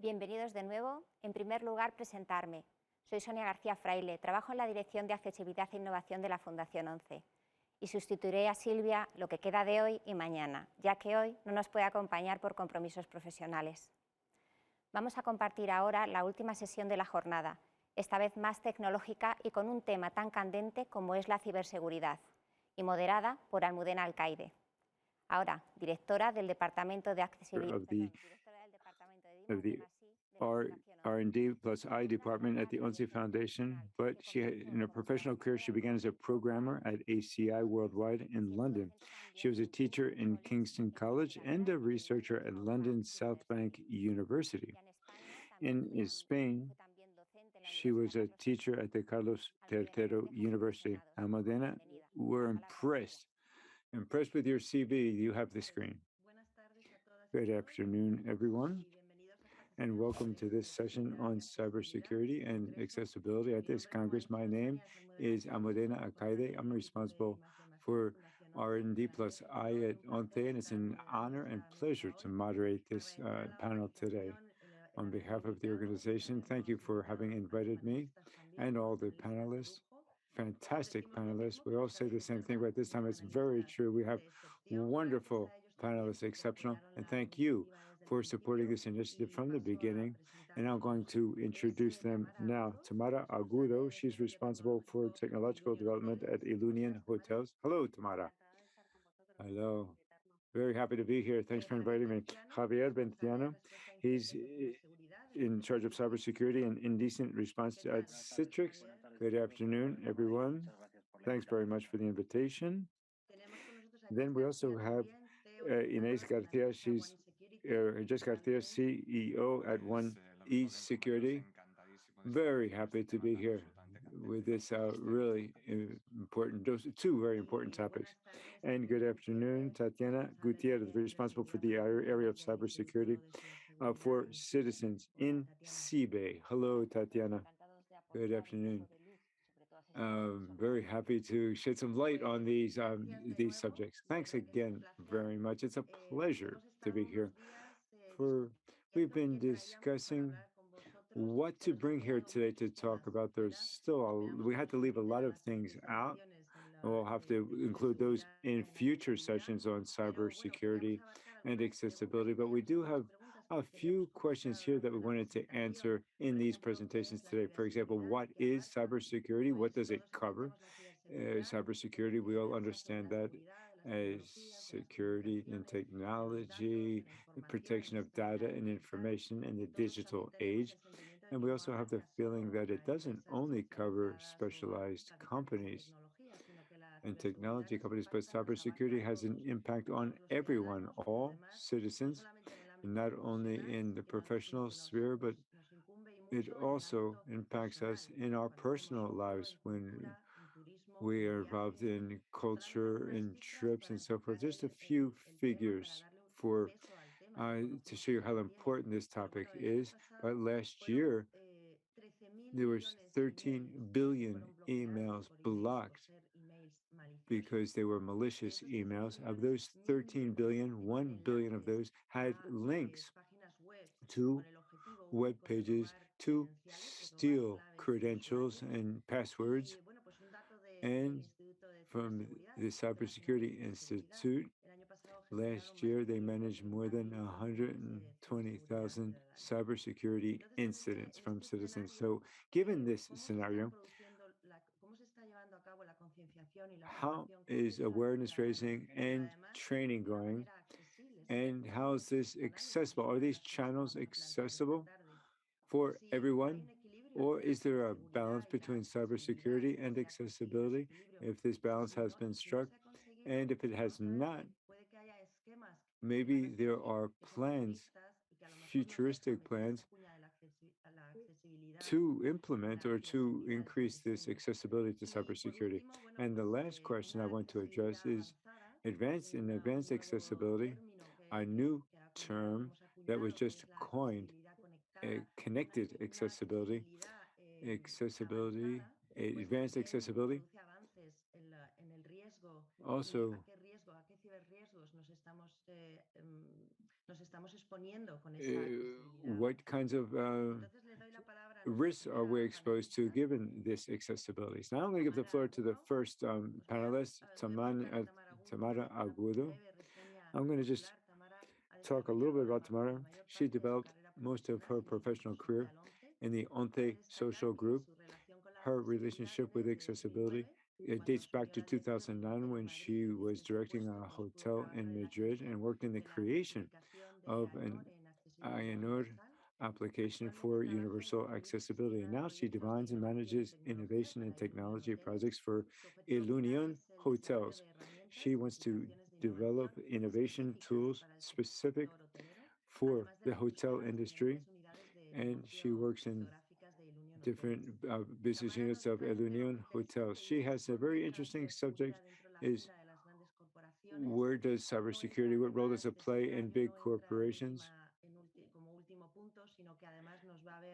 Bienvenidos de nuevo. En primer lugar, presentarme. Soy Sonia García Fraile, trabajo en la Dirección de Accesibilidad e Innovación de la Fundación 11 y sustituiré a Silvia lo que queda de hoy y mañana, ya que hoy no nos puede acompañar por compromisos profesionales. Vamos a compartir ahora la última sesión de la jornada, esta vez más tecnológica y con un tema tan candente como es la ciberseguridad, y moderada por Almudena Alcaide. Ahora, directora del Departamento de Accesibilidad of the R&D plus I department at the INCIBE Foundation, but in her professional career, she began as a programmer at ACI Worldwide in London. She was a teacher in Kingston College and a researcher at London South Bank University. In Spain, she was a teacher at the Carlos III University. Almudena, we're impressed with your CV. You have the screen. Good afternoon, everyone, and welcome to this session on cybersecurity and accessibility at this Congress. My name is Almudena Alcaide. I'm responsible for R&D plus I at ONCE, and it's an honor and pleasure to moderate this panel today. On behalf of the organization, thank you for having invited me and all the panelists. Fantastic panelists. We all say the same thing, but this time it's very true. We have wonderful panelists, exceptional, and thank you for supporting this initiative from the beginning. And I'm going to introduce them now. Tamara Agudo, she's responsible for technological development at Ilunion Hotels. Hello, Tamara. Hello. Very happy to be here. Thanks for inviting me. Javier Berciano, he's in charge of cybersecurity and indecent response at Citrix. Good afternoon, everyone. Thanks very much for the invitation. Then we also have Jess García. She's Jess García, CEO at eSecurity. Very happy to be here with this really important, two very important topics. And good afternoon, Tatiana Gutiérrez, responsible for the area of cybersecurity for citizens in INCIBE. Hello, Tatiana. Good afternoon. Very happy to shed some light on these subjects. Thanks again very much. It's a pleasure to be here. We've been discussing what to bring here today to talk about. We had to leave a lot of things out. We'll have to include those in future sessions on cybersecurity and accessibility, but we do have a few questions here that we wanted to answer in these presentations today. For example, what is cybersecurity? What does it cover? Cybersecurity, we all understand that as security and technology, the protection of data and information in the digital age. And we also have the feeling that it doesn't only cover specialized companies and technology companies, but cybersecurity has an impact on everyone, all citizens, not only in the professional sphere, but it also impacts us in our personal lives when we are involved in culture and trips and so forth. Just a few figures to show you how important this topic is. But last year, there was 13 billion emails blocked because they were malicious emails. Of those 13 billion, 1 billion of those had links to web pages to steal credentials and passwords. And from the Cybersecurity Institute, last year they managed more than 120,000 cybersecurity incidents from citizens. So given this scenario, how is awareness raising and training going? And how is this accessible? Are these channels accessible for everyone? Or is there a balance between cybersecurity and accessibility? If this balance has been struck, and if it has not, maybe there are plans, futuristic plans, to implement or to increase this accessibility to cybersecurity. And the last question I want to address is advanced accessibility, a new term that was just coined, connected accessibility, advanced accessibility. Also, What kinds of risks are we exposed to given this accessibility? So now I'm going to give the floor to the first panelist, Tamara Agudo. I'm going to just talk a little bit about Tamara. She developed most of her professional career in the ONCE social group. Her relationship with accessibility, it dates back to 2009 when she was directing a hotel in Madrid and worked in the creation of an INOR application for universal accessibility. And now she defines and manages innovation and technology projects for Ilunion hotels. She wants to develop innovation tools specific for the hotel industry, and she works in different business units of Ilunion hotels. She has a very interesting subject is where does cybersecurity, what role does it play in big corporations?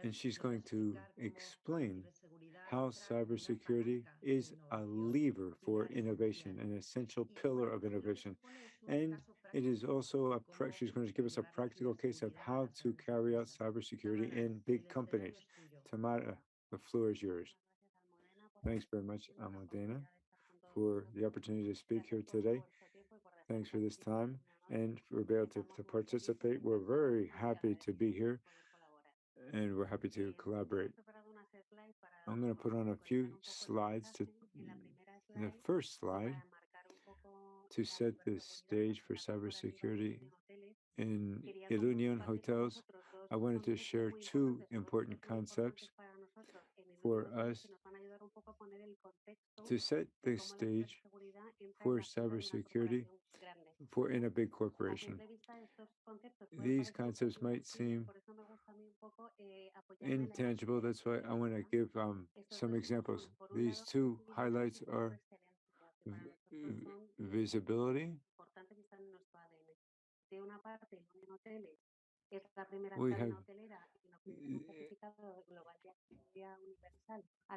And she's going to explain how cybersecurity is a lever for innovation, an essential pillar of innovation. And it is also she's going to give us a practical case of how to carry out cybersecurity in big companies. Tamara, the floor is yours. Thanks very much, Almudena, for the opportunity to speak here today. Thanks for this time and for being able to participate. We're very happy to be here and we're happy to collaborate. I'm going to put on a few slides to the first slide to set the stage for cybersecurity in Ilunion hotels. I wanted to share two important concepts for us to set the stage for cybersecurity for in a big corporation. These concepts might seem intangible. That's why I want to give some examples. These two highlights are visibility. We have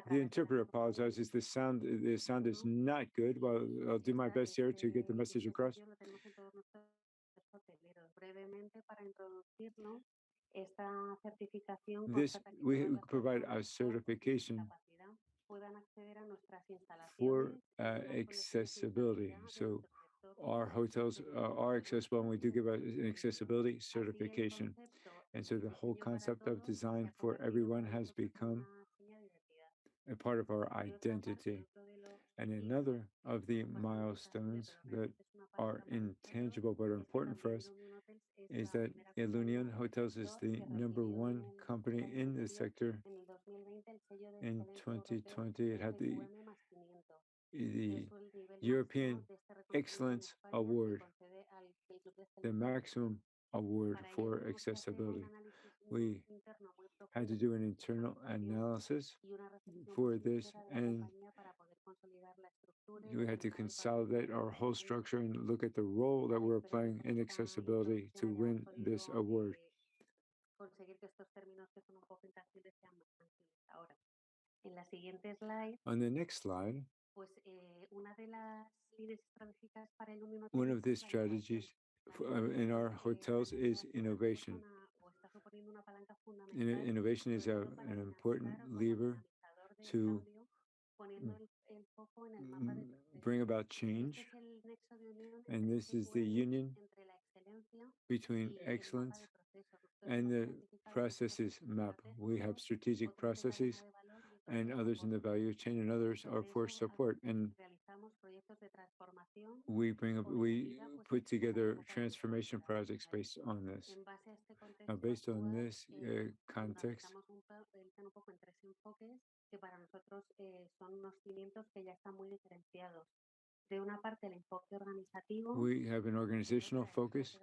the interpreter apologizes. The sound is not good. Well, I'll do my best here to get the message across. This we provide a certification for accessibility. So our hotels are accessible, and we do give an accessibility certification. And so the whole concept of design for everyone has become a part of our identity. And another of the milestones that are intangible but are important for us is that Ilunion Hotels is the #1 company in this sector. In 2020, it had the European Excellence Award, the maximum award for accessibility. We had to do an internal analysis for this, and we had to consolidate our whole structure and look at the role that we're playing in accessibility to win this award. On the next slide, one of the strategies in our hotels is innovation. Innovation is an important lever to bring about change. And this is the union between excellence and the processes map. We have strategic processes and others in the value chain, and others are for support. And we put together transformation projects based on this. Now, based on this context, we have an organizational focus.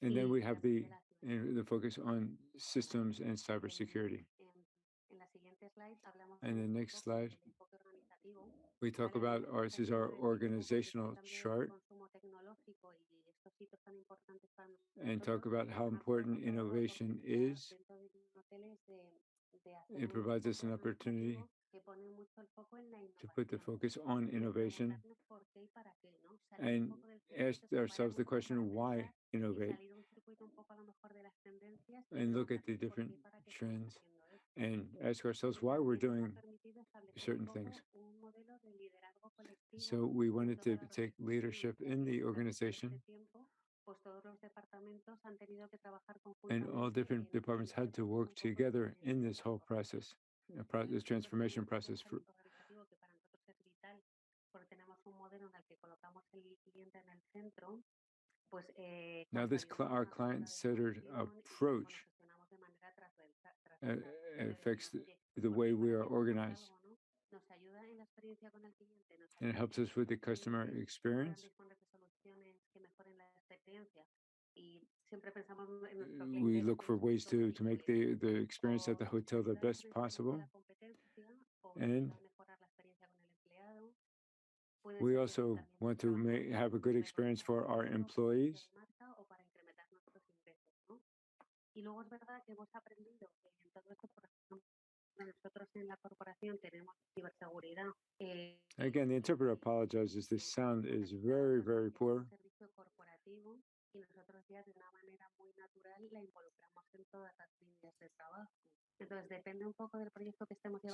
And then we have the focus on systems and cybersecurity. And the next slide, we talk about this is our organizational chart, and talk about how important innovation is It provides us an opportunity to put the focus on innovation and ask ourselves the question, why innovate? And look at the different trends and ask ourselves why we're doing certain things. So we wanted to take leadership in the organization, and all different departments had to work together in this whole process, this transformation process. Now this our client-centered approach affects the way we are organized. And it helps us with the customer experience. We look for ways to make the experience at the hotel the best possible. And we also want to have a good experience for our employees. Again, the interpreter apologizes. The sound is very, very poor.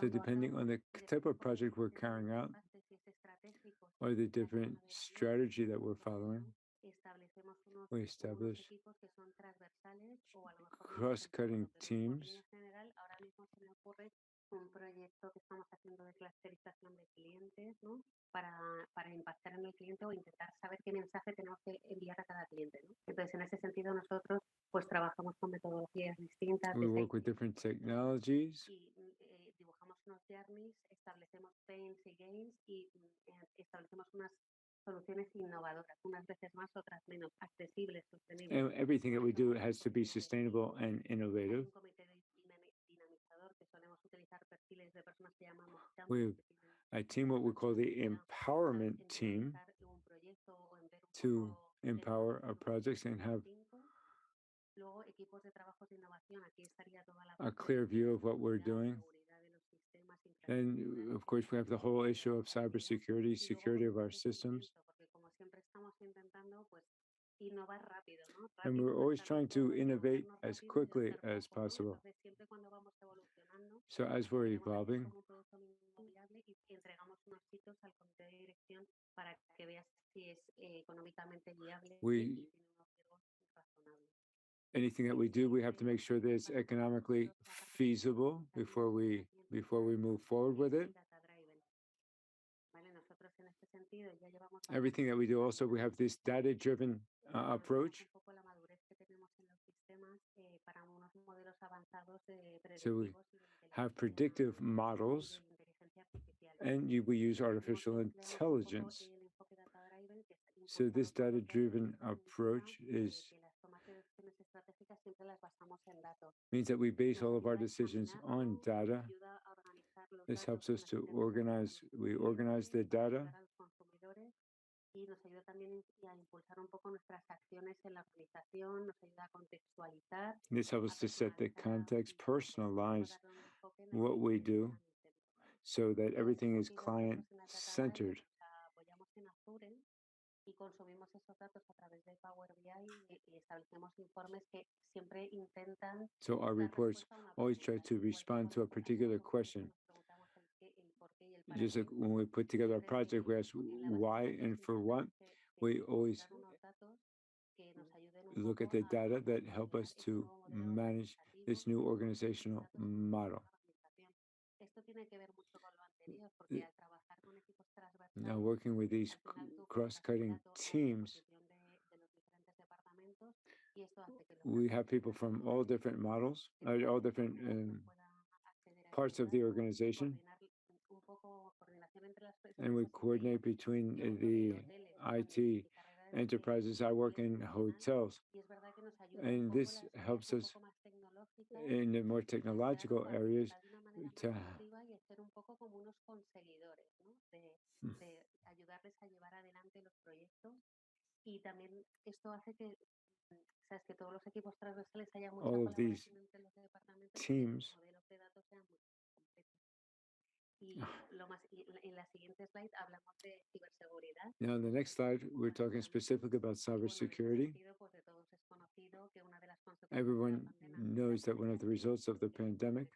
So depending on the type of project we're carrying out, or the different strategy that we're following, we establish cross-cutting teams. We work with different technologies. And everything that we do has to be sustainable and innovative. We have a team, what we call the empowerment team, to empower our projects and have a clear view of what we're doing. And of course, we have the whole issue of cybersecurity, security of our systems. And we're always trying to innovate as quickly as possible. So as we're evolving, anything that we do, we have to make sure that it's economically feasible before we move forward with it. Everything that we do also, we have this data-driven approach. So we have predictive models, and we use artificial intelligence. So this data-driven approach means that we base all of our decisions on data. This helps us to organize. We organize the data. This helps us to set the context, personalize what we do, so that everything is client-centered. So our reports always try to respond to a particular question. Just like when we put together a project, we ask why and for what. We always look at the data that help us to manage this new organizational model. Now, working with these cross-cutting teams, we have people from all different models, all different parts of the organization, and we coordinate between the IT enterprises. I work in hotels, and this helps us in the more technological areas to all of these teams Now, on the next slide, we're talking specifically about cybersecurity. Everyone knows that one of the results of the pandemic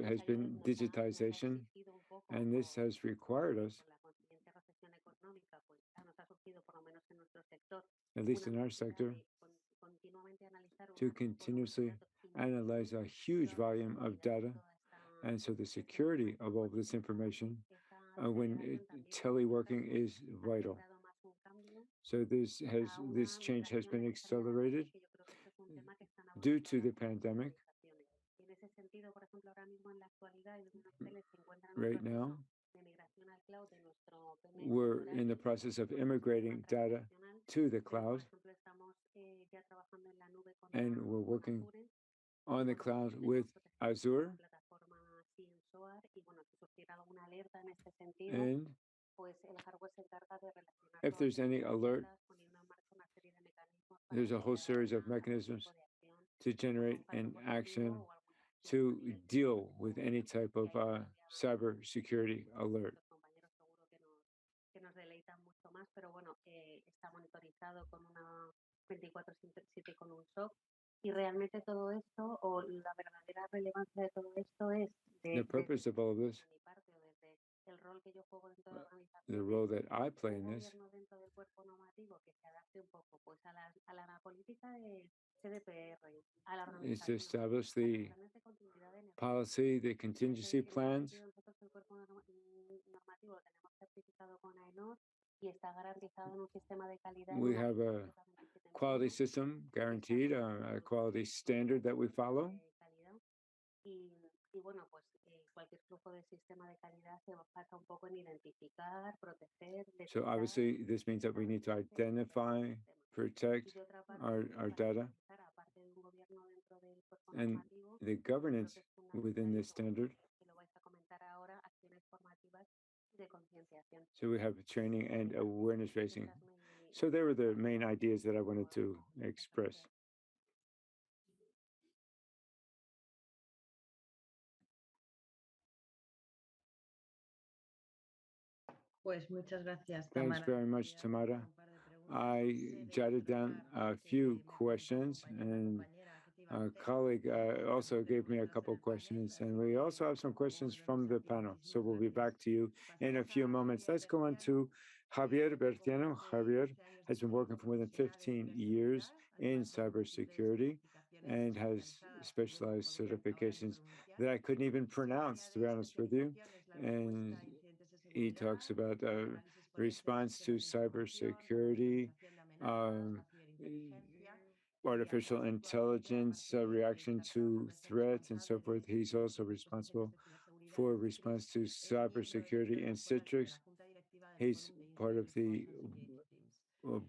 has been digitization, and this has required us, at least in our sector, to continuously analyze a huge volume of data. And so the security of all this information when teleworking is vital. So this change has been accelerated due to the pandemic. Right now, we're in the process of immigrating data to the cloud, and we're working on the cloud with Azure. And if there's any alert, there's a whole series of mechanisms to generate an action to deal with any type of cybersecurity alert. The purpose of all of this, the role that I play in this, is to establish the policy, the contingency plans. We have a quality system guaranteed, a quality standard that we follow. So obviously, this means that we need to identify, protect our data, and the governance within this standard. So we have training and awareness raising. So they were the main ideas that I wanted to express. Thanks very much, Tamara. I jotted down a few questions, and a colleague also gave me a couple of questions, and we also have some questions from the panel. So we'll be back to you in a few moments. Let's go on to Javier Berciano. Javier has been working for more than 15 years in cybersecurity and has specialized certifications that I couldn't even pronounce, to be honest with you. And he talks about response to cybersecurity, artificial intelligence, reaction to threats, and so forth. He's also responsible for response to cybersecurity in Citrix. He's part of the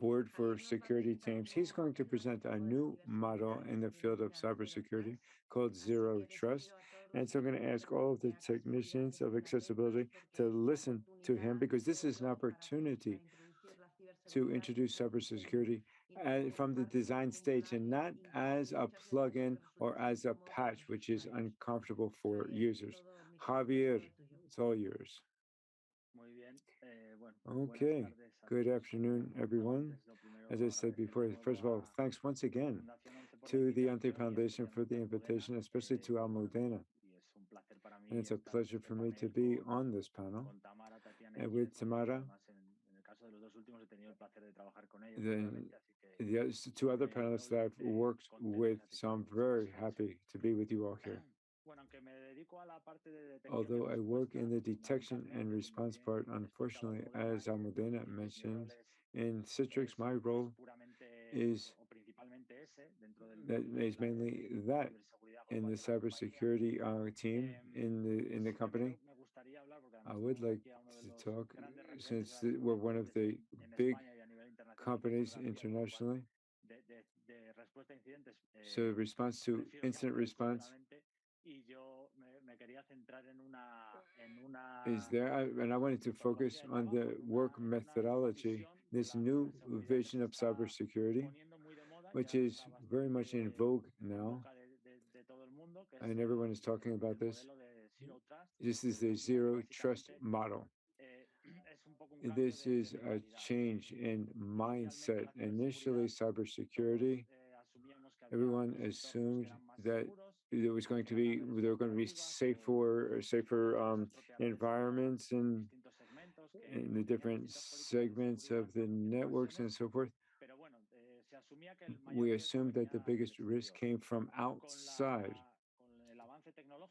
board for security teams. He's going to present a new model in the field of cybersecurity called Zero Trust. And so I'm going to ask all of the technicians of accessibility to listen to him, because this is an opportunity to introduce cybersecurity from the design stage and not as a plugin or as a patch, which is uncomfortable for users. Javier, it's all yours. Okay, good afternoon, everyone. As I said before, first of all, thanks once again to the INCIBE Foundation for the invitation, especially to Almudena. And it's a pleasure for me to be on this panel and with Tamara. The two other panelists that I've worked with, so I'm very happy to be with you all here. Although I work in the detection and response part, unfortunately, as Almudena mentioned, in Citrix, my role is mainly that in the cybersecurity team in the company. I would like to talk, since we're one of the big companies internationally. So response to incident response is there, and I wanted to focus on the work methodology, this new vision of cybersecurity, which is very much in vogue now, and everyone is talking about this. This is the zero trust model. This is a change in mindset. Initially, cybersecurity, everyone assumed that there were going to be safer environments and in the different segments of the networks and so forth. We assumed that the biggest risk came from outside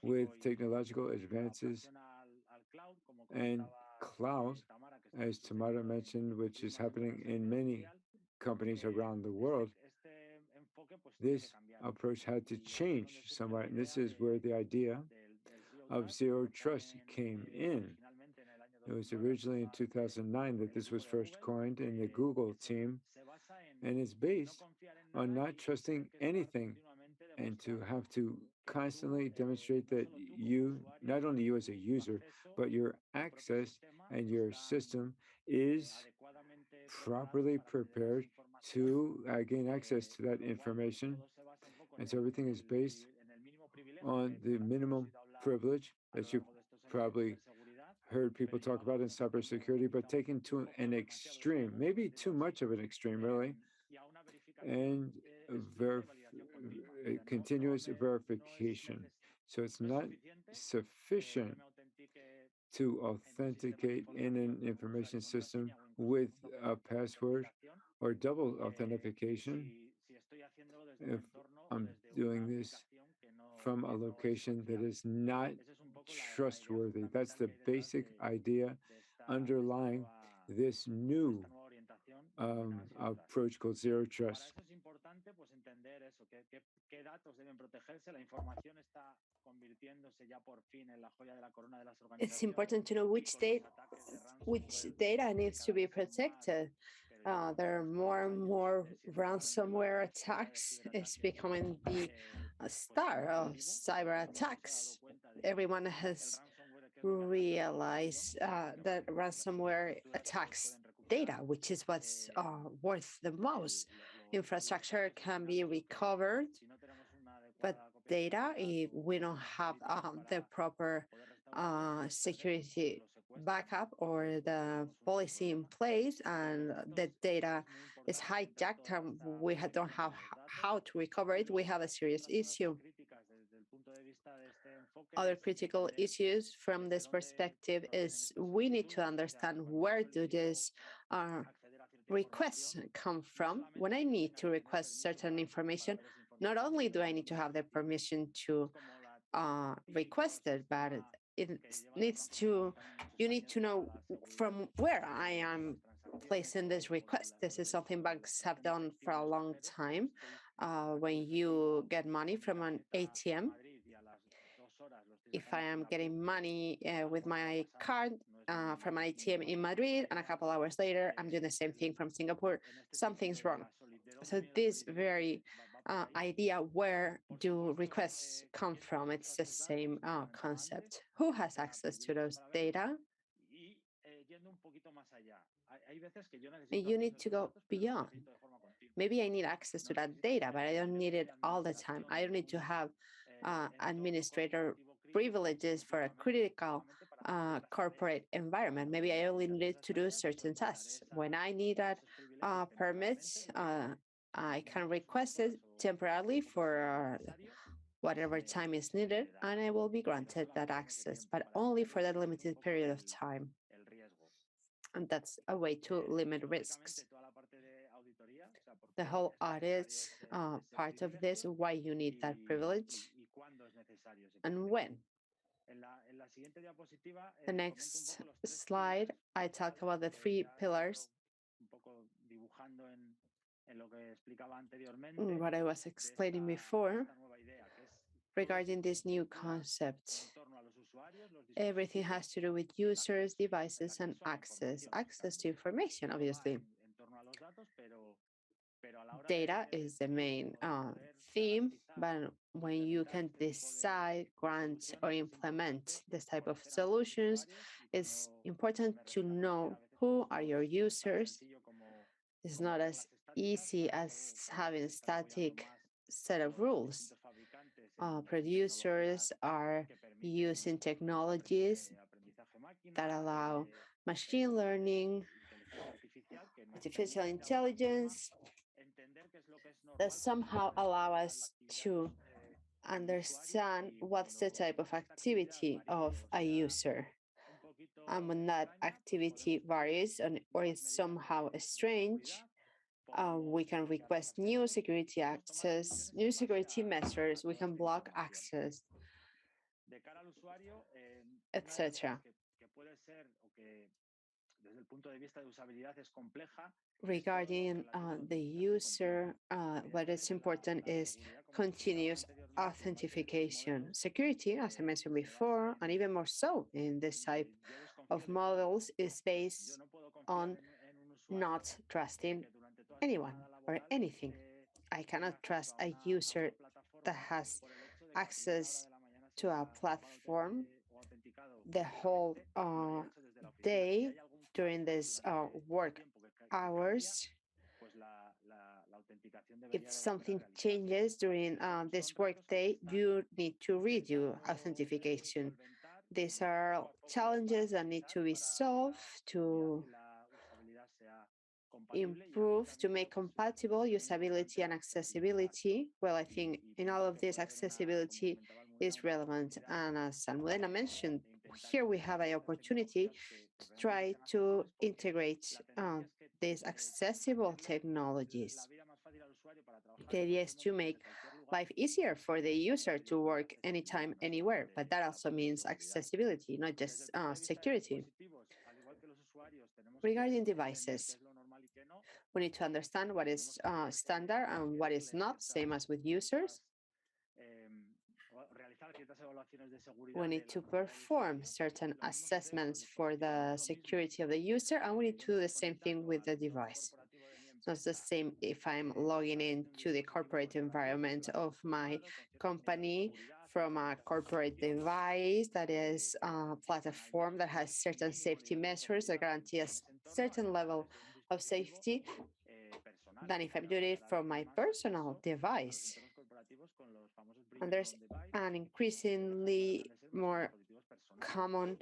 with technological advances and cloud, as Tamara mentioned, which is happening in many companies around the world. This approach had to change somewhat, and this is where the idea of zero trust came in. It was originally in 2009 that this was first coined in the Google team, and it's based on not trusting anything and to have to constantly demonstrate that you, not only you as a user, but your access and your system is properly prepared to gain access to that information. And so everything is based on the minimum privilege that you probably heard people talk about in cybersecurity, but taken to an extreme, maybe too much of an extreme, really, and continuous verification. So it's not sufficient to authenticate in an information system with a password or double authentication if I'm doing this from a location that is not trustworthy. That's the basic idea underlying this new approach called zero trust. It's important to know which data needs to be protected. There are more and more ransomware attacks. It's becoming the star of cyber attacks. Everyone has realized that ransomware attacks data, which is what's worth the most. Infrastructure can be recovered, but data, if we don't have the proper security backup or the policy in place and the data is hijacked and we don't have how to recover it, we have a serious issue. Other critical issues from this perspective is we need to understand where do these requests come from. When I need to request certain information, not only do I need to have the permission to request it, but you need to know from where I am placing this request. This is something banks have done for a long time. When you get money from an ATM, if I am getting money with my card from an ATM in Madrid and a couple hours later, I'm doing the same thing from Singapore, something's wrong. So this very idea, where do requests come from? It's the same concept. Who has access to those data? You need to go beyond. Maybe I need access to that data, but I don't need it all the time. I don't need to have administrator privileges for a critical corporate environment. Maybe I only need to do certain tasks. When I need that permit, I can request it temporarily for whatever time is needed, and I will be granted that access, but only for that limited period of time. And that's a way to limit risks. The whole audit part of this, why you need that privilege and when. The next slide, I talk about the 3 pillars. What I was explaining before regarding this new concept. Everything has to do with users, devices, and access to information, obviously. Data is the main theme, but when you can decide, grant, or implement this type of solutions, it's important to know who are your users. It's not as easy as having a static set of rules. producers are using technologies that allow machine learning, artificial intelligence, that somehow allow us to understand what's the type of activity of a user. And when that activity varies or is somehow strange, we can request new security access, new security measures, we can block access, etc. Regarding the user, what is important is continuous authentication. Security, as I mentioned before, and even more so in this type of models, is based on not trusting anyone or anything. I cannot trust a user that has access to a platform the whole day during this work hours. If something changes during this workday, you need to redo authentication. These are challenges that need to be solved to improve, to make compatible usability and accessibility. Well, I think in all of this, accessibility is relevant. And as Almudena mentioned, here we have an opportunity to try to integrate these accessible technologies. The idea is to make life easier for the user to work anytime, anywhere, but that also means accessibility, not just security. Regarding devices, we need to understand what is standard and what is not, same as with users. We need to perform certain assessments for the security of the user, and we need to do the same thing with the device. So it's the same if I'm logging into the corporate environment of my company from a corporate device that is a platform that has certain safety measures that guarantee a certain level of safety than if I'm doing it from my personal device. And there's an increasingly more common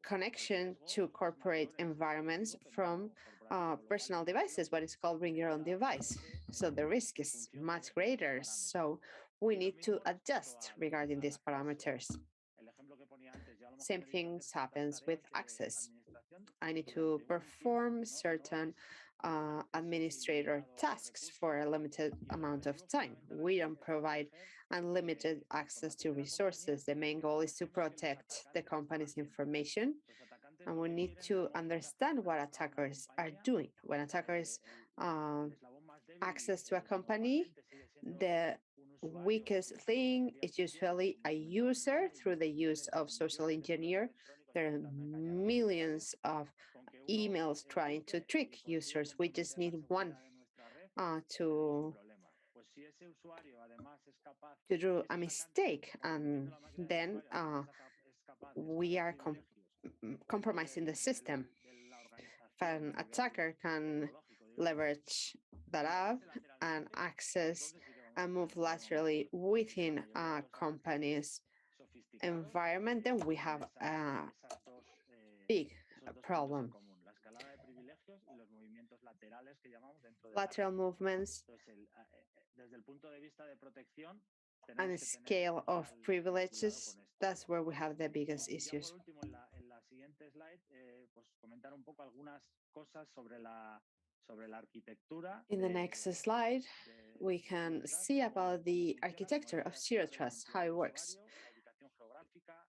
connection to corporate environments from personal devices, what is called bring your own device. So the risk is much greater. So we need to adjust regarding these parameters. Same things happens with access. I need to perform certain administrator tasks for a limited amount of time. We don't provide unlimited access to resources. The main goal is to protect the company's information, and we need to understand what attackers are doing. When attackers access to a company, the weakest thing is usually a user through the use of social engineer. There are millions of emails trying to trick users. We just need one to do a mistake, and then we are compromising the system. If an attacker can leverage that up and access and move laterally within a company's environment, then we have a big problem. Lateral movements and the scale of privileges, that's where we have the biggest issues. In the next slide, we can see about the architecture of Zero Trust, how it works.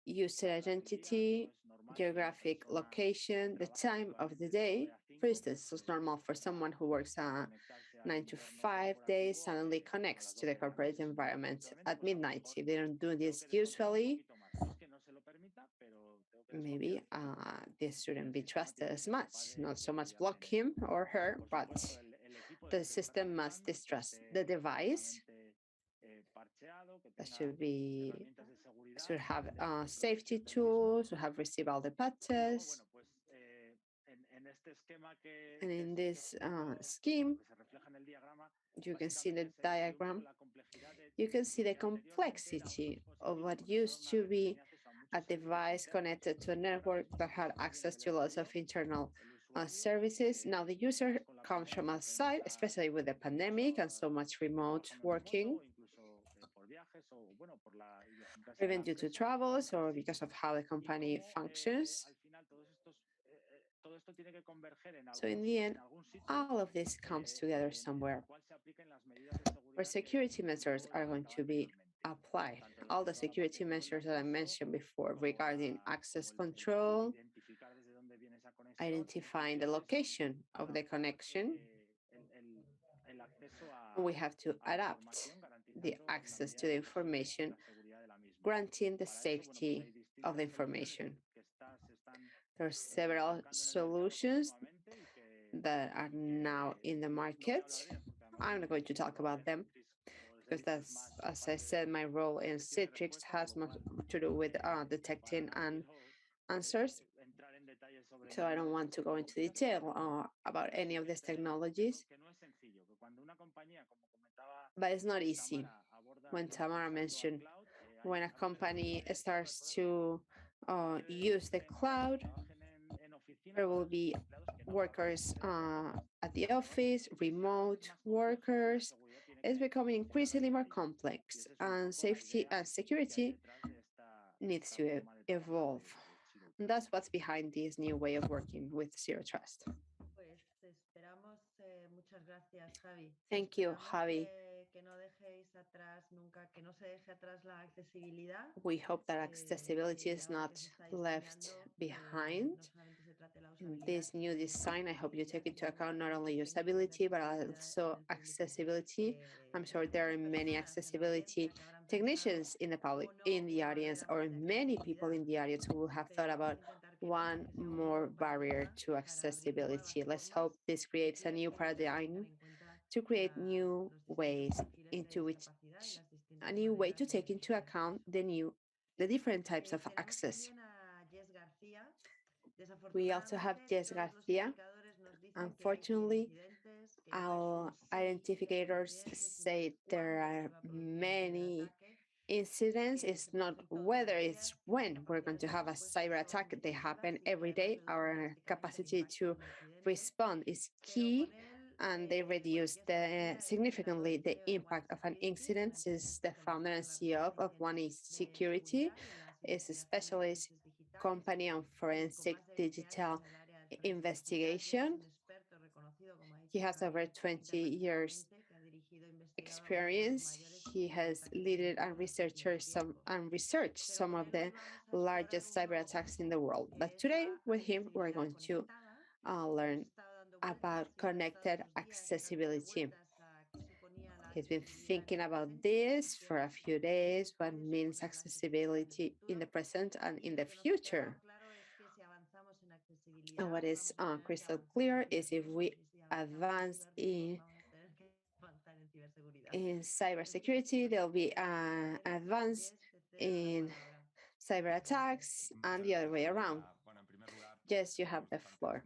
User identity, geographic location, the time of the day. For instance, it's normal for someone who works 9 to 5 days suddenly connects to the corporate environment at midnight. If they don't do this usually, maybe this shouldn't be trusted as much. Not so much block him or her, but the system must distrust the device. That should have safety tools, should have received all the patches. And in this scheme, you can see the diagram, you can see the complexity of what used to be a device connected to a network that had access to lots of internal services. Now the user comes from outside, especially with the pandemic and so much remote working, or even due to travels or because of how the company functions. So in the end, all of this comes together somewhere where security measures are going to be applied. All the security measures that I mentioned before regarding access control, identifying the location of the connection. We have to adapt the access to the information, granting the safety of the information. There are several solutions that are now in the market. I'm not going to talk about them because that's, as I said, my role in Citrix has much to do with detecting and answers. So I don't want to go into detail about any of these technologies. But it's not easy. When Tamara mentioned, when a company starts to use the cloud, there will be workers at the office, remote workers. It's becoming increasingly more complex, and safety and security needs to evolve. And that's what's behind this new way of working with Zero Trust. Thank you, Javi. We hope that accessibility is not left behind. In this new design, I hope you take into account not only usability, but also accessibility. I'm sure there are many accessibility technicians in the audience, or many people in the audience who will have thought about one more barrier to accessibility. Let's hope this creates a new paradigm to create new ways into which a new way to take into account the different types of access. We also have Jess García. Unfortunately, our identifiers say there are many incidents. It's not whether, it's when we're going to have a cyber attack. They happen every day. Our capacity to respond is key, and they reduce significantly the impact of an incident. Since the founder and CEO of eSecurity is a specialist company on forensic digital investigation. He has over 20 years experience. He has led and researched some of the largest cyber attacks in the world. But today with him, we're going to learn about connected accessibility. He's been thinking about this for a few days, what means accessibility in the present and in the future. And what is crystal clear is if we advance in cybersecurity, there'll be an advance in cyber attacks and the other way around. Yes, you have the floor.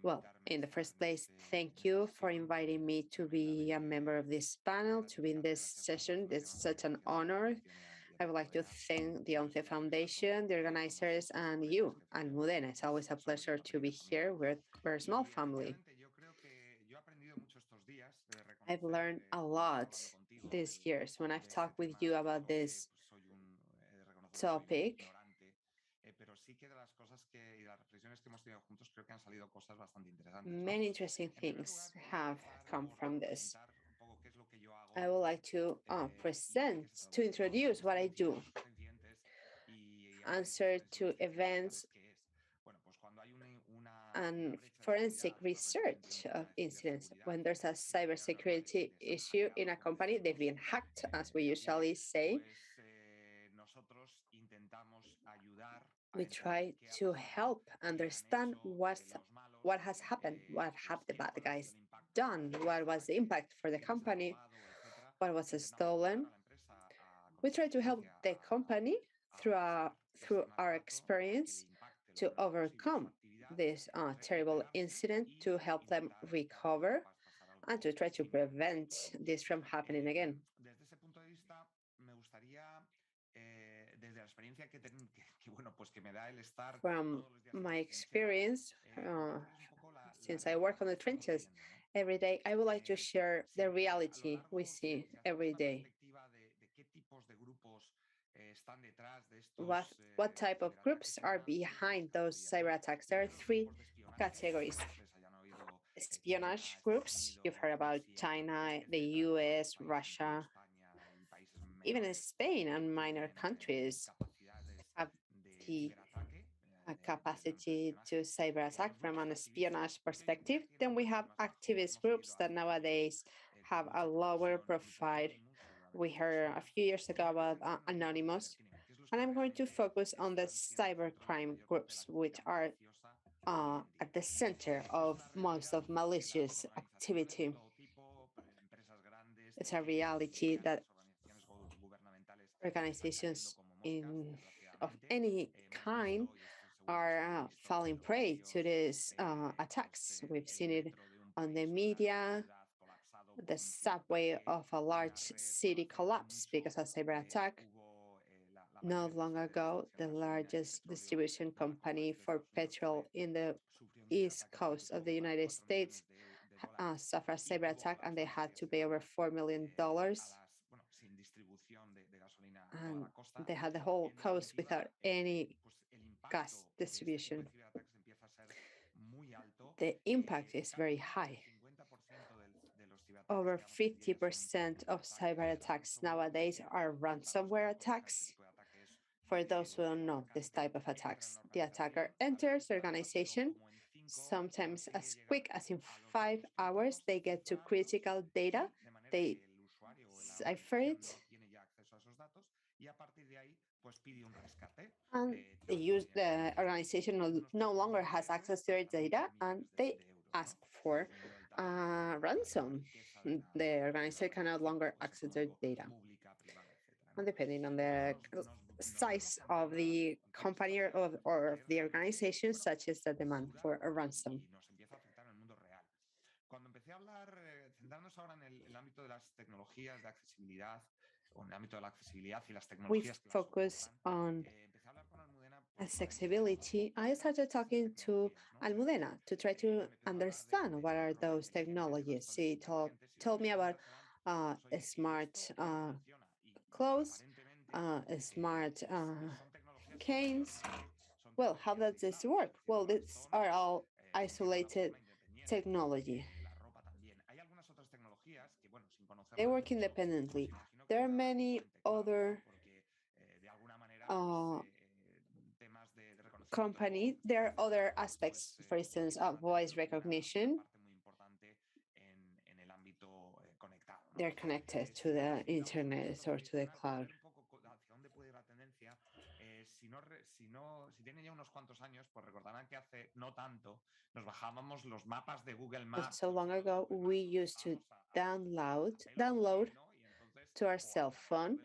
Well, in the first place, thank you for inviting me to be a member of this panel, to be in this session. It's such an honor. I would like to thank the INCIBE Foundation, the organizers, and you, Almudena. It's always a pleasure to be here. We're a small family. I've learned a lot these years when I've talked with you about this topic. Many interesting things have come from this. I would like to introduce what I do, answer to events and forensic research of incidents. When there's a cybersecurity issue in a company, they've been hacked, as we usually say. We try to help understand what has happened, what have the bad guys done, what was the impact for the company, what was stolen. We try to help the company through our experience to overcome this terrible incident, to help them recover and to try to prevent this from happening again. From my experience, since I work on the trenches every day, I would like to share the reality we see every day. What type of groups are behind those cyber attacks? There are three categories. Espionage groups, you've heard about China, the US, Russia, even in Spain and minor countries have the capacity to cyber attack from an espionage perspective. Then we have activist groups that nowadays have a lower profile. We heard a few years ago about Anonymous, and I'm going to focus on the cybercrime groups, which are at the center of most of malicious activity. It's a reality that organizations of any kind are falling prey to these attacks. We've seen it on the media. The subway of a large city collapsed because of cyber attack. Not long ago, the largest distribution company for petrol in the east coast of the United States suffered a cyber attack, and they had to pay over $4 million. And they had the whole coast without any gas distribution. The impact is very high. Over 50% of cyber attacks nowadays are ransomware attacks. For those who don't know this type of attacks, the attacker enters the organization. Sometimes as quick as in 5 hours, they get to critical data, they cipher it, and the organization no longer has access to their data, and they ask for ransom. The organizer can no longer access their data. And depending on the size of the company or of the organization, such as the demand for a ransom. We focus on accessibility. I started talking to Almudena to try to understand what are those technologies. She told me about smart clothes, smart canes. Well, how does this work? Well, these are all isolated technology. They work independently. There are many other companies. There are other aspects, for instance, voice recognition. They're connected to the internet or to the cloud. So long ago, we used to download to our cell phone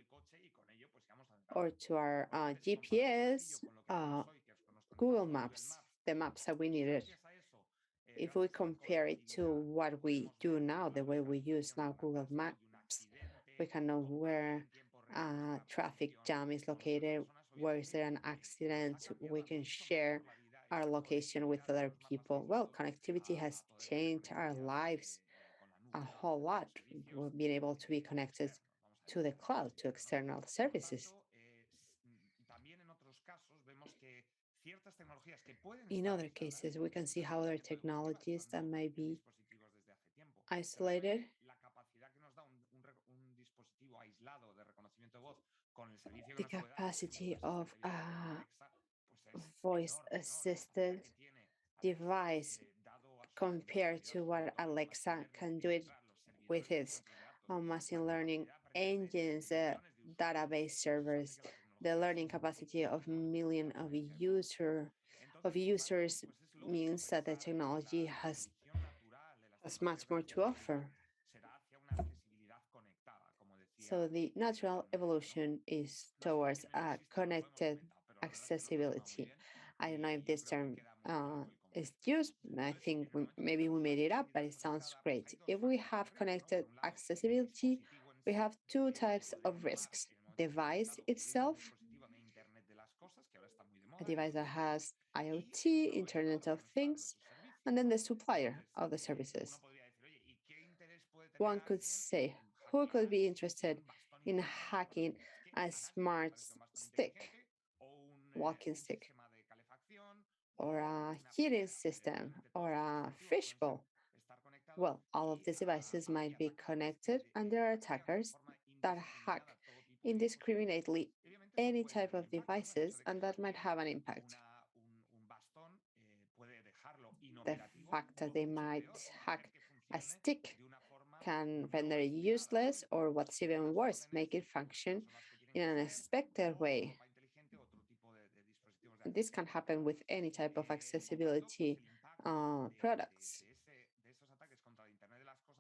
or to our GPS, Google Maps, the maps that we needed. If we compare it to what we do now, the way we use now Google Maps, we can know where a traffic jam is located, where is there an accident, we can share our location with other people. Well, connectivity has changed our lives a whole lot. We've been able to be connected to the cloud, to external services. In other cases, we can see how other technologies that might be isolated the capacity of a voice-assisted device compared to what Alexa can do it with its machine learning engines, database servers, the learning capacity of millions of users means that the technology has much more to offer. So the natural evolution is towards a connected accessibility. I don't know if this term is used. I think maybe we made it up, but it sounds great. If we have connected accessibility, we have two types of risks. device itself, a device that has IoT, Internet of Things, and then the supplier of the services. One could say, who could be interested in hacking a smart stick, walking stick, or a heating system, or a fishbowl? Well, all of these devices might be connected, and there are attackers that hack indiscriminately any type of devices, and that might have an impact. The fact that they might hack a stick can render it useless, or what's even worse, make it function in an unexpected way. This can happen with any type of accessibility products.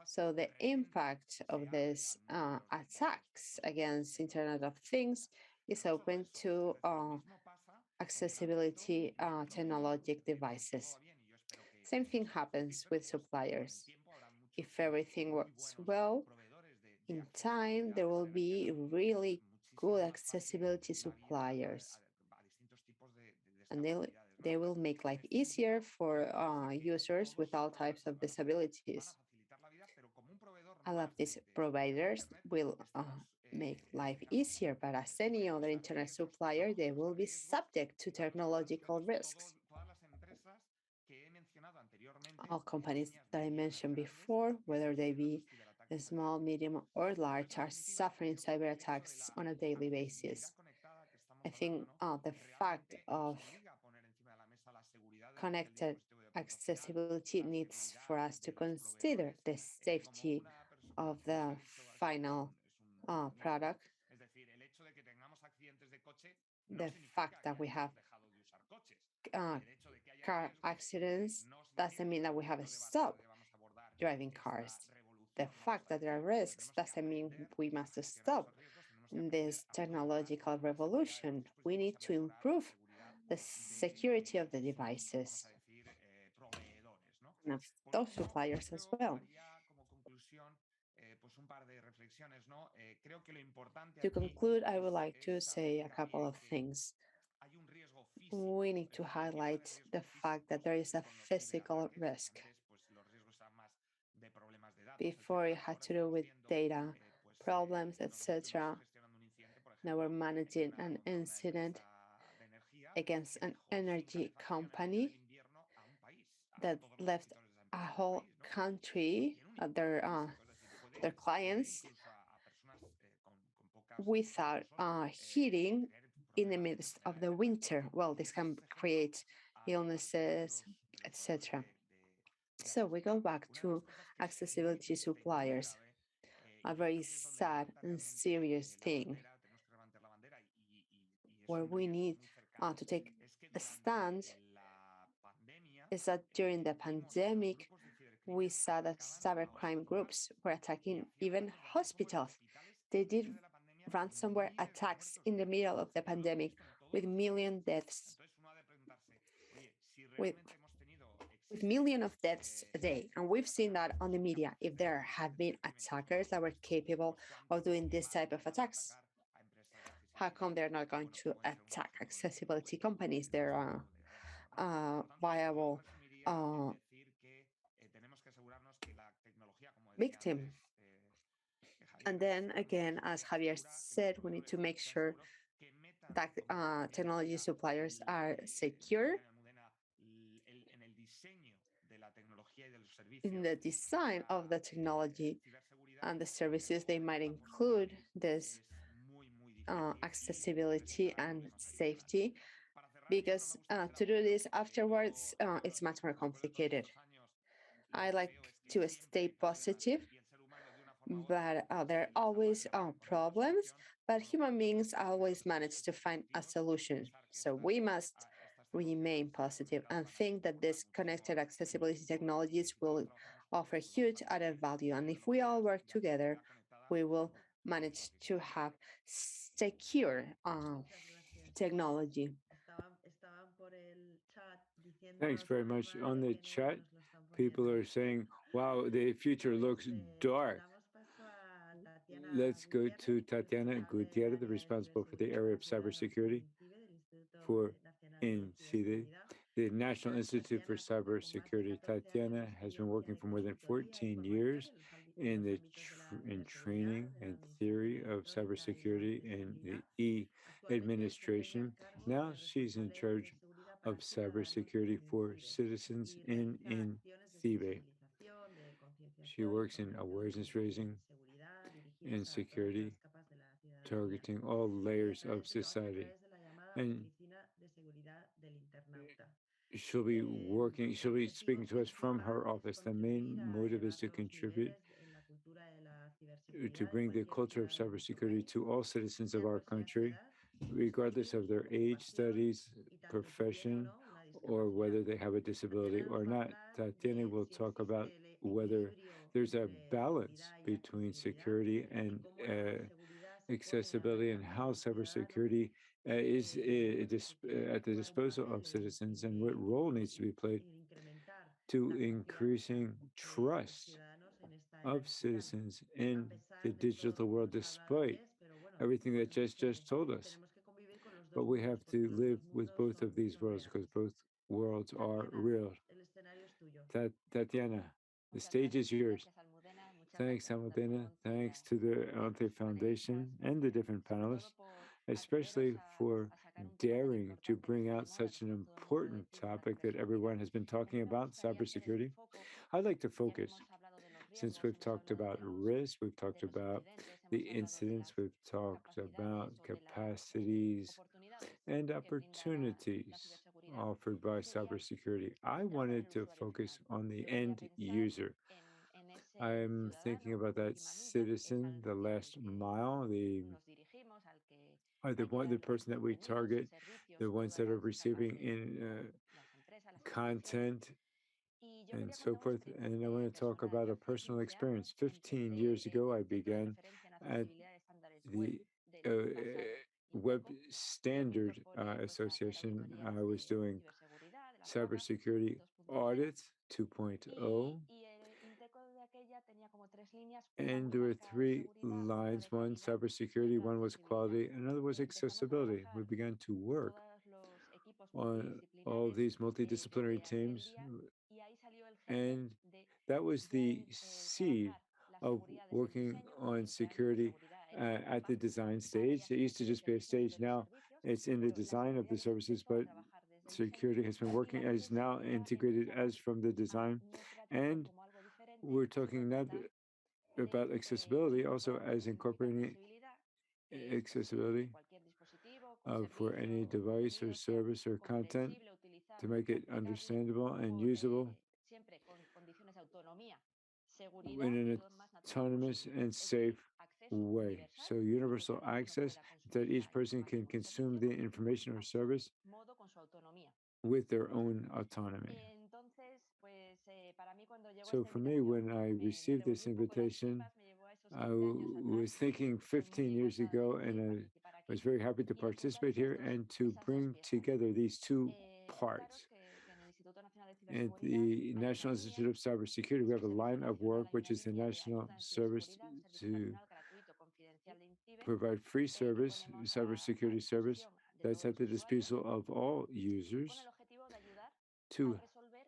So the impact of these attacks against Internet of Things is open to accessibility technologic devices. Same thing happens with suppliers. If everything works well, in time, there will be really good accessibility suppliers. And they will make life easier for users with all types of disabilities. All of these providers will make life easier, but as any other internet supplier, they will be subject to technological risks. All companies that I mentioned before, whether they be small, medium, or large, are suffering cyber attacks on a daily basis. I think the fact of connected accessibility needs for us to consider the safety of the final product. The fact that we have car accidents doesn't mean that we have to stop driving cars. The fact that there are risks doesn't mean we must stop this technological revolution. We need to improve the security of the devices and of those suppliers as well. To conclude, I would like to say a couple of things. We need to highlight the fact that there is a physical risk. Before it had to do with data problems, etc. Now we're managing an incident against an energy company that left a whole country, their clients, without heating in the midst of the winter. Well, this can create illnesses, etc. So we go back to accessibility suppliers, a very sad and serious thing where we need to take a stand is that during the pandemic, we saw that cybercrime groups were attacking even hospitals. They did ransomware attacks in the middle of the pandemic with million deaths, with millions of deaths a day. And we've seen that on the media. If there have been attackers that were capable of doing this type of attacks, how come they're not going to attack accessibility companies? They're viable victim. And then again, as Javier said, we need to make sure that technology suppliers are secure in the design of the technology and the services. They might include this accessibility and safety, because to do this afterwards, it's much more complicated. I like to stay positive, but there are always problems, but human beings always manage to find a solution. So we must remain positive and think that these connected accessibility technologies will offer huge added value. And if we all work together, we will manage to have secure technology. Thanks very much. On the chat, people are saying, wow, the future looks dark. let's go to Tatiana Gutiérrez, the responsible for the area of cybersecurity for INCIBE, the National Institute for Cybersecurity. Tatiana has been working for more than 14 years in the in training and theory of cybersecurity in the e-administration. Now she's in charge of cybersecurity for citizens in INCIBE. She works in awareness raising and security, targeting all layers of society. And she'll be speaking to us from her office. The main motive is to contribute to bring the culture of cybersecurity to all citizens of our country, regardless of their age, studies, profession, or whether they have a disability or not. Tatiana will talk about whether there's a balance between security and accessibility and how cybersecurity is at the disposal of citizens and what role needs to be played to increasing trust of citizens in the digital world, despite everything that Jess just told us. But we have to live with both of these worlds because both worlds are real. Tatiana, the stage is yours. Thanks, Almudena. Thanks to the Ante Foundation and the different panelists, especially for daring to bring out such an important topic that everyone has been talking about, cybersecurity. I'd like to focus, since we've talked about risk, we've talked about the incidents, we've talked about capacities and opportunities offered by cybersecurity. I wanted to focus on the end user. I'm thinking about that citizen, the last mile, the person that we target, the ones that are receiving in content and so forth. And I want to talk about a personal experience. 15 years ago, I began at the Web Standard Association. I was doing cybersecurity audits 2.0. And there were three lines: one, cybersecurity, one was quality, another was accessibility. We began to work on all these multidisciplinary teams, and that was the seed of working on security at the design stage. It used to just be a stage. Now it's in the design of the services, but security has been working as now integrated as from the design. And we're talking now about accessibility also as incorporating accessibility for any device or service or content to make it understandable and usable in an autonomous and safe way. So universal access that each person can consume the information or service with their own autonomy. So for me, when I received this invitation, I was thinking 15 years ago, and I was very happy to participate here and to bring together these two parts. At the National Institute of Cybersecurity, we have a line of work, which is the National Service to provide free service, cybersecurity service, that's at the disposal of all users to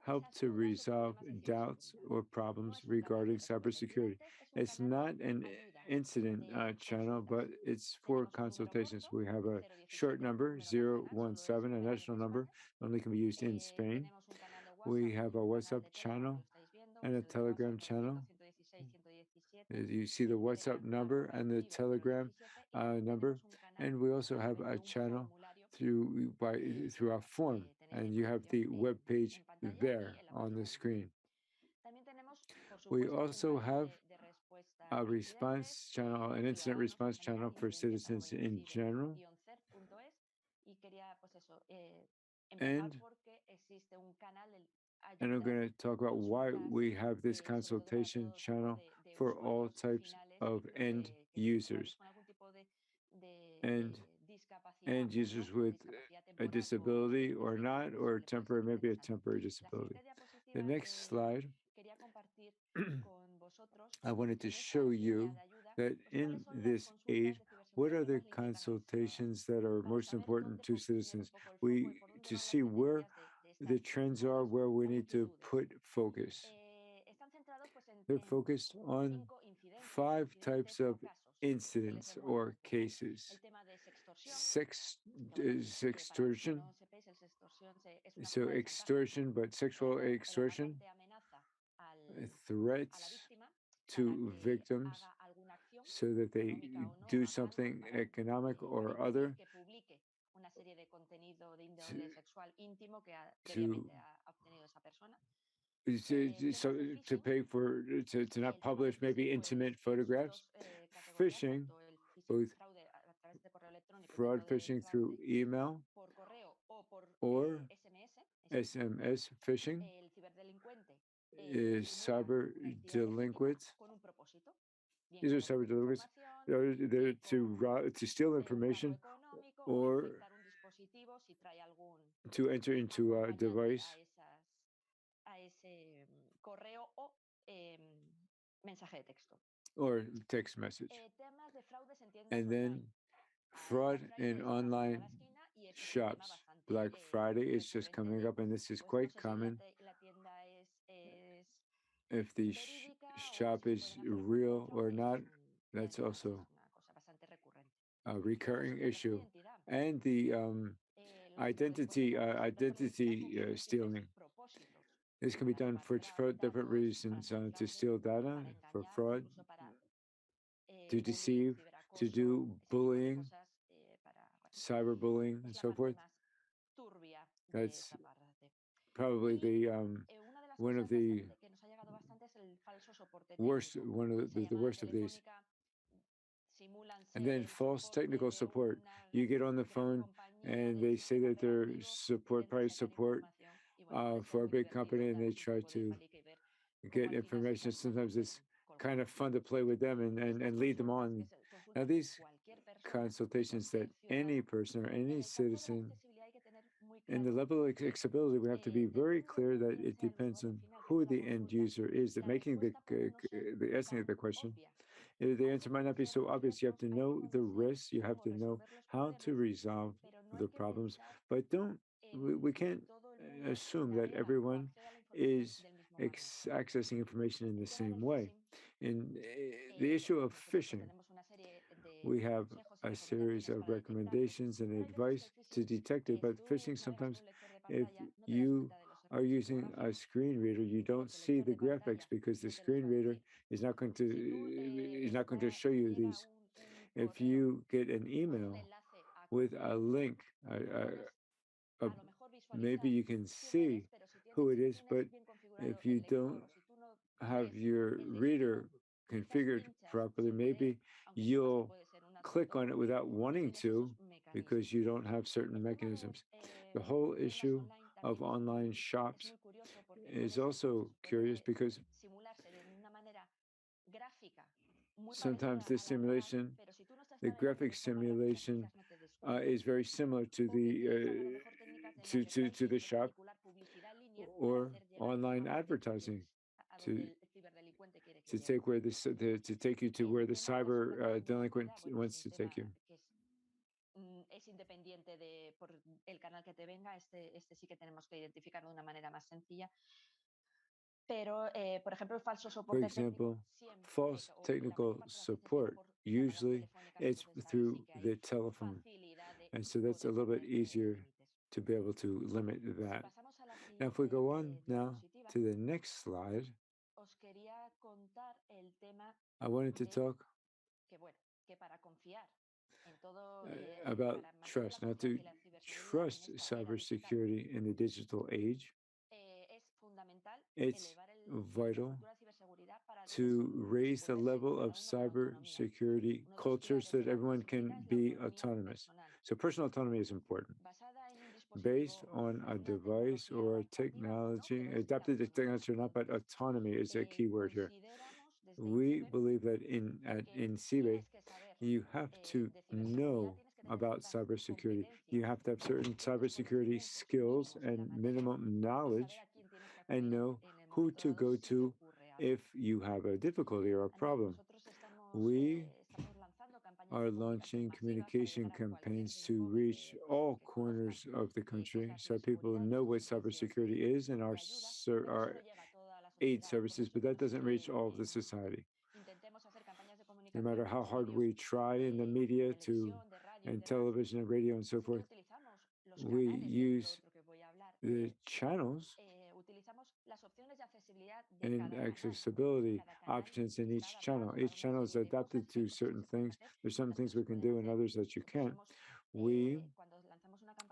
help to resolve doubts or problems regarding cybersecurity. It's not an incident channel, but it's for consultations. We have a short number, 017, a national number, only can be used in Spain. We have a WhatsApp channel and a Telegram channel. You see the WhatsApp number and the Telegram number. And we also have a channel through our form, and you have the web page there on the screen. We also have a response channel, an incident response channel for citizens in general. And I'm going to talk about why we have this consultation channel for all types of end users and end users with a disability or not, or temporary, maybe a temporary disability. The next slide, I wanted to show you that in this age, what are the consultations that are most important to citizens? To see where the trends are, where we need to put focus. They're focused on 5 types of incidents or cases. Extortion, so extortion, but sexual extortion, threats to victims so that they do something economic or other to pay for to not publish maybe intimate photographs, phishing, both fraud phishing through email or SMS phishing, is cyber delinquents. These are cyber delinquents. They're to steal information or to enter into a device or text message. And then fraud in online shops. Black Friday is just coming up, and this is quite common. If the shop is real or not, that's also a recurring issue. And the identity stealing. This can be done for different reasons, to steal data, for fraud, to deceive, to do bullying, cyberbullying, and so forth. That's probably the one of the worst, the worst of these. And then false technical support. You get on the phone and they say that they're price support for a big company, and they try to get information. Sometimes it's kind of fun to play with them and lead them on. Now, these consultations that any person or any citizen, and the level of accessibility, we have to be very clear that it depends on who the end user is. That making the asking the question, the answer might not be so obvious. You have to know the risks. You have to know how to resolve the problems. But we can't assume that everyone is accessing information in the same way. In the issue of phishing, we have a series of recommendations and advice to detect it, but phishing sometimes, if you are using a screen reader, you don't see the graphics because the screen reader is not going to show you these. If you get an email with a link, maybe you can see who it is, but if you don't have your reader configured properly, maybe you'll click on it without wanting to because you don't have certain mechanisms. The whole issue of online shops is also curious because sometimes the simulation, the graphic simulation, is very similar to the shop or online advertising to take you to where the cyber delinquent wants to take you. Es independiente de por el canal que te venga, este sí que tenemos que identificarlo de una manera más sencilla. Pero, por ejemplo, el falso soporte. For example, false technical support, usually it's through the telephone. And so that's a little bit easier to be able to limit that. Now, if we go on now to the next slide, I wanted to talk about trust. Now, to trust cybersecurity in the digital age, it's vital to raise the level of cybersecurity culture so that everyone can be autonomous. So personal autonomy is important. Based on a device or a technology, adapted to technology or not, but autonomy is a key word here. We believe that at INCIBE, you have to know about cybersecurity. You have to have certain cybersecurity skills and minimum knowledge and know who to go to if you have a difficulty or a problem. We are launching communication campaigns to reach all corners of the country so people know what cybersecurity is and our aid services, but that doesn't reach all of the society. No matter how hard we try in the media and television and radio and so forth, we use the channels and accessibility options in each channel. Each channel is adapted to certain things. There's some things we can do and others that you can't. When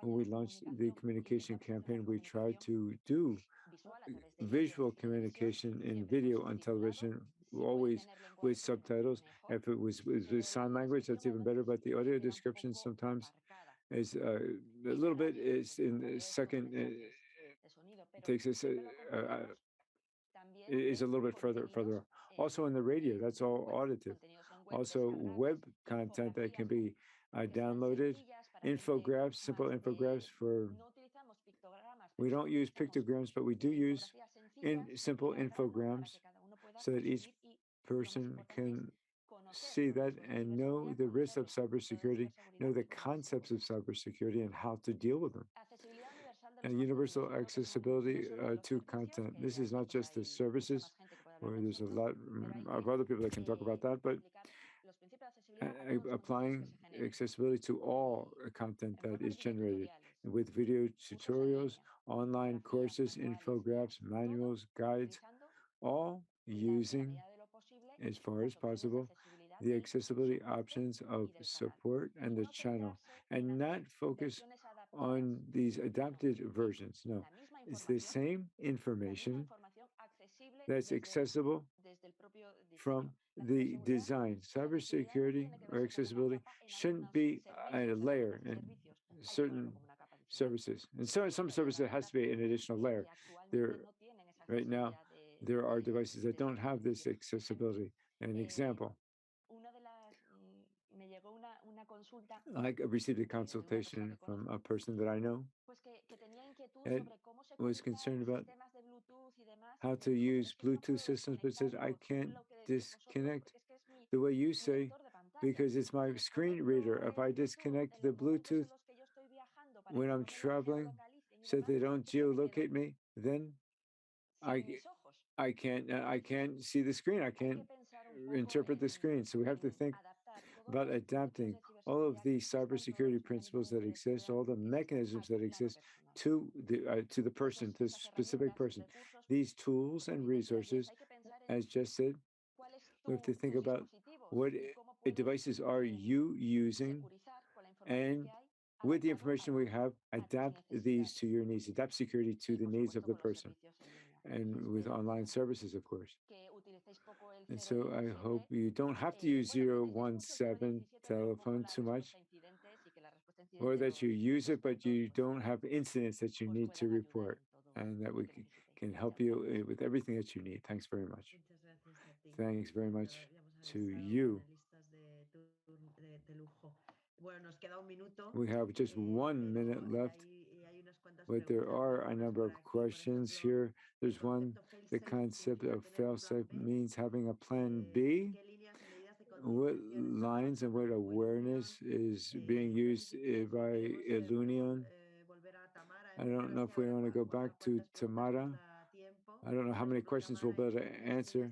we launched the communication campaign, we tried to do visual communication in video on television, always with subtitles. If it was with sign language, that's even better, but the audio description sometimes is a little bit is in the second, takes us is a little bit further off. Also in the radio, that's all auditive. Also web content that can be downloaded, infographics, simple infographics for, we don't use pictograms, but we do use simple infograms so that each person can see that and know the risks of cybersecurity, know the concepts of cybersecurity and how to deal with them. And universal accessibility to content. This is not just the services, where there's a lot of other people that can talk about that, but applying accessibility to all content that is generated with video tutorials, online courses, infographics, manuals, guides, all using, as far as possible, the accessibility options of support and the channel, and not focus on these adapted versions. No, it's the same information that's accessible from the design. Cybersecurity or accessibility shouldn't be a layer in certain services. And so some services it has to be an additional layer. Right now, there are devices that don't have this accessibility. An example, I received a consultation from a person that I know that was concerned about how to use Bluetooth systems, but said, I can't disconnect the way you say, because it's my screen reader. If I disconnect the Bluetooth when I'm traveling so they don't geolocate me, then I can't see the screen. I can't interpret the screen. So we have to think about adapting all of the cybersecurity principles that exist, all the mechanisms that exist to the person, to the specific person. These tools and resources, as Jess said, we have to think about what devices are you using, and with the information we have, adapt these to your needs, adapt security to the needs of the person, and with online services, of course. And so I hope you don't have to use 017 telephone too much, or that you use it, but you don't have incidents that you need to report, and that we can help you with everything that you need. Thanks very much. Thanks very much to you. We have just 1 minute left, but there are a number of questions here. There's one, the concept of fail-safe means having a plan B. What lines and what awareness is being used by Ilunion? I don't know if we want to go back to Tamara. I don't know how many questions we'll be able to answer.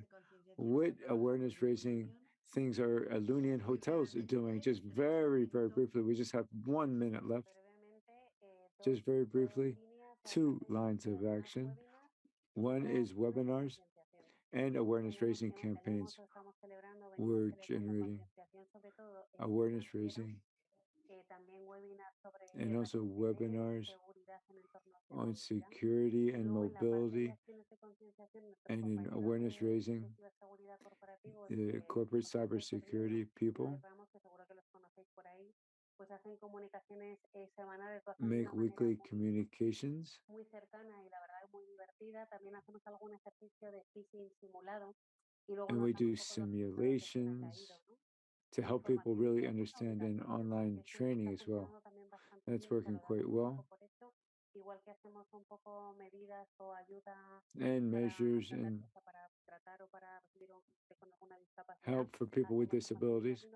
What awareness raising things are Ilunion hotels doing? Just very, very briefly, we just have 1 minute left. Just very briefly, 2 lines of action. One is webinars and awareness raising campaigns. We're generating awareness raising and also webinars on security and mobility, and in awareness raising the corporate cybersecurity people make weekly communications. And we do simulations to help people really understand, and online training as well. That's working quite well. And measures and help for people with disabilities.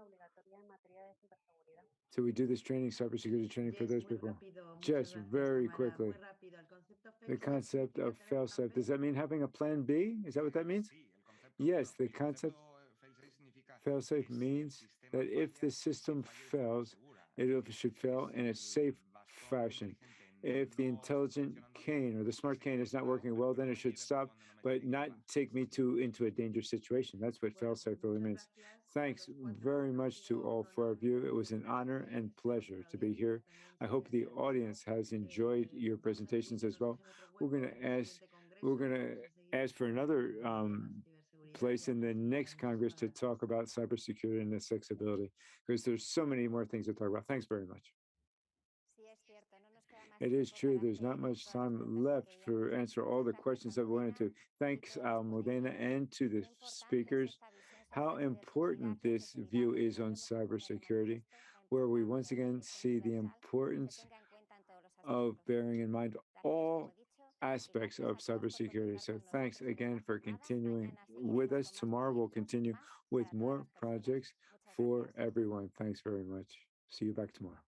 So we do this training, cybersecurity training for those people. Jess, very quickly. The concept of fail-safe, does that mean having a plan B? Is that what that means? Yes, the concept fail-safe means that if the system fails, it should fail in a safe fashion. If the intelligent cane or the smart cane is not working well, then it should stop, but not take me into a dangerous situation. That's what fail-safe really means. Thanks very much to all four of you. It was an honor and pleasure to be here. I hope the audience has enjoyed your presentations as well. We're going to ask for another place in the next Congress to talk about cybersecurity and accessibility, because there's so many more things to talk about. Thanks very much. It is true, there's not much time left to answer all the questions that we wanted to. Thanks, Almudena, and to the speakers. How important this view is on cybersecurity, where we once again see the importance of bearing in mind all aspects of cybersecurity. So thanks again for continuing with us. Tomorrow we'll continue with more projects for everyone. Thanks very much. See you back tomorrow.